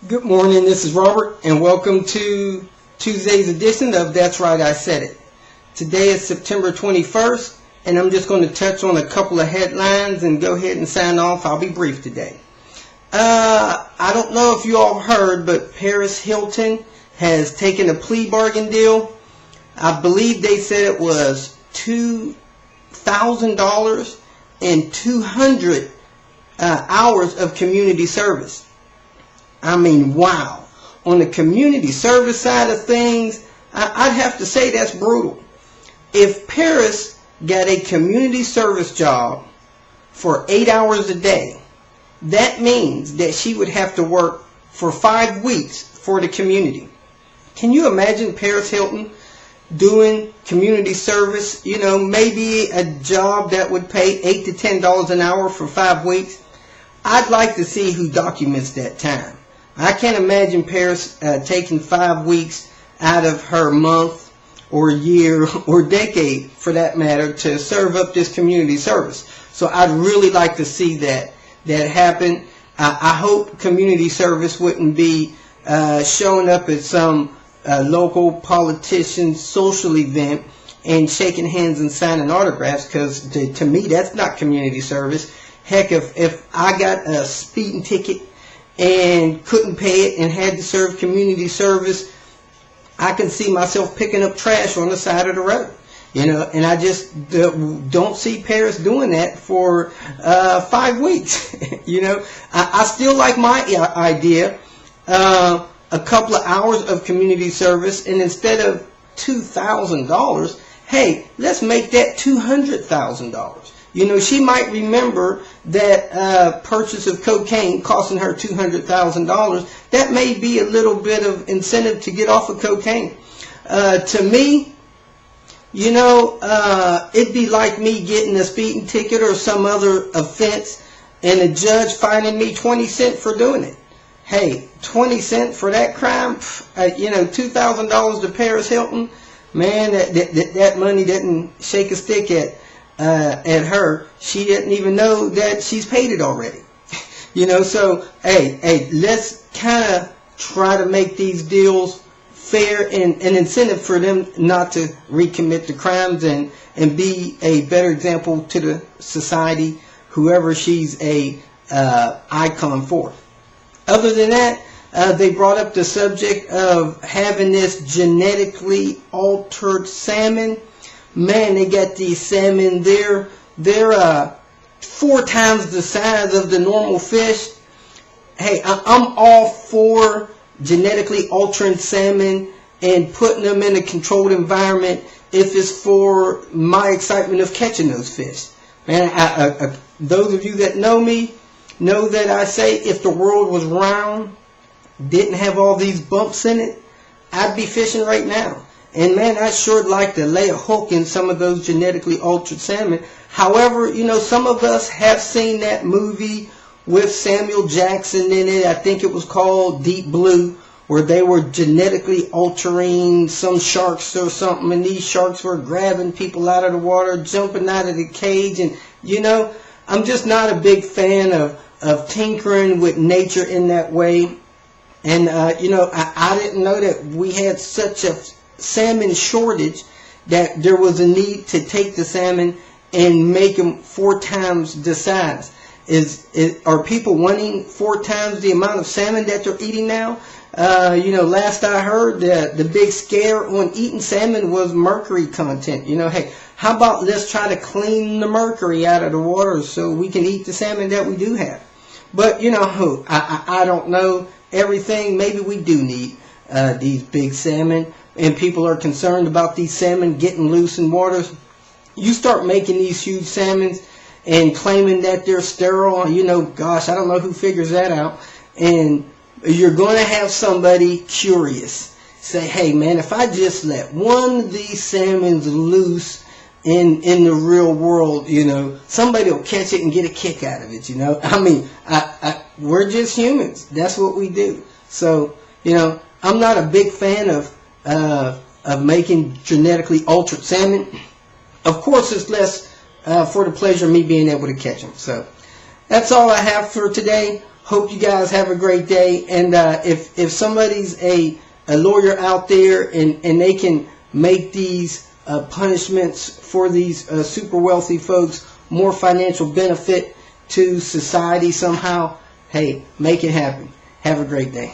Good morning, this is Robert, and welcome to Tuesday's edition of That's Right, I Said It. Today is September 21st, and I'm just going to touch on a couple of headlines and go ahead and sign off. I'll be brief today. I don't know if you all heard, but Paris Hilton has taken a plea bargain deal. I believe they said it was $2,000 and 200 hours of community service. I mean, wow. On the community service side of things, I'd have to say that's brutal. If Paris got a community service job for 8 hours a day, that means that she would have to work for 5 weeks for the community. Can you imagine Paris Hilton doing community service? You know, maybe a job that would pay $8 to $10 an hour for 5 weeks. I'd like to see who documents that time. I can't imagine Paris taking 5 weeks out of her month or year or decade, for that matter, to serve up this community service. So I'd really like to see that happen. I hope community service wouldn't be showing up at some local politician's social event and shaking hands and signing autographs, because to me that's not community service. Heck, if I got a speeding ticket and couldn't pay it and had to serve community service, I can see myself picking up trash on the side of the road. You know, and I just don't see Paris doing that for 5 weeks. You know, I still like my idea, a couple of hours of community service, and instead of $2,000, hey, let's make that $200,000. You know, she might remember that purchase of cocaine costing her $200,000. That may be a little bit of incentive to get off of cocaine. To me, you know, it'd be like me getting a speeding ticket or some other offense and a judge fining me 20 cents for doing it. Hey, 20 cents for that crime? You know, $2,000 to Paris Hilton? Man, that money didn't shake a stick at her. She didn't even know that she's paid it already. You know, so hey, let's kind of try to make these deals fair and an incentive for them not to recommit the crimes and be a better example to the society, whoever she's a icon for. Other than that, they brought up the subject of having this genetically altered salmon. Man, they got these salmon. They're 4 times the size of the normal fish. Hey, I'm all for genetically altering salmon and putting them in a controlled environment if it's for my excitement of catching those fish. Man, those of you that know me know that I say if the world was round, didn't have all these bumps in it, I'd be fishing right now. And man, I'd sure like to lay a hook in some of those genetically altered salmon. However, you know, some of us have seen that movie with Samuel Jackson in it. I think it was called Deep Blue, where they were genetically altering some sharks or something, and these sharks were grabbing people out of the water, jumping out of the cage. And, you know, I'm just not a big fan of tinkering with nature in that way. And, you know, I didn't know that we had such a salmon shortage that there was a need to take the salmon and make them 4 times the size. Are people wanting 4 times the amount of salmon that they're eating now? You know, last I heard, the big scare on eating salmon was mercury content. You know, hey, how about let's try to clean the mercury out of the water so we can eat the salmon that we do have? But, you know, I don't know everything. Maybe we do need these big salmon, and people are concerned about these salmon getting loose in waters. You start making these huge salmons and claiming that they're sterile, you know, gosh, I don't know who figures that out. And you're going to have somebody curious say, hey man, if I just let one of these salmons loose in the real world, you know, somebody will catch it and get a kick out of it, you know. I mean, we're just humans. That's what we do. So, you know, I'm not a big fan of making genetically altered salmon. Of course, it's less for the pleasure of me being able to catch them. So that's all I have for today. Hope you guys have a great day. And if somebody's a lawyer out there and they can make these punishments for these super wealthy folks more financial benefit to society somehow, hey, make it happen. Have a great day.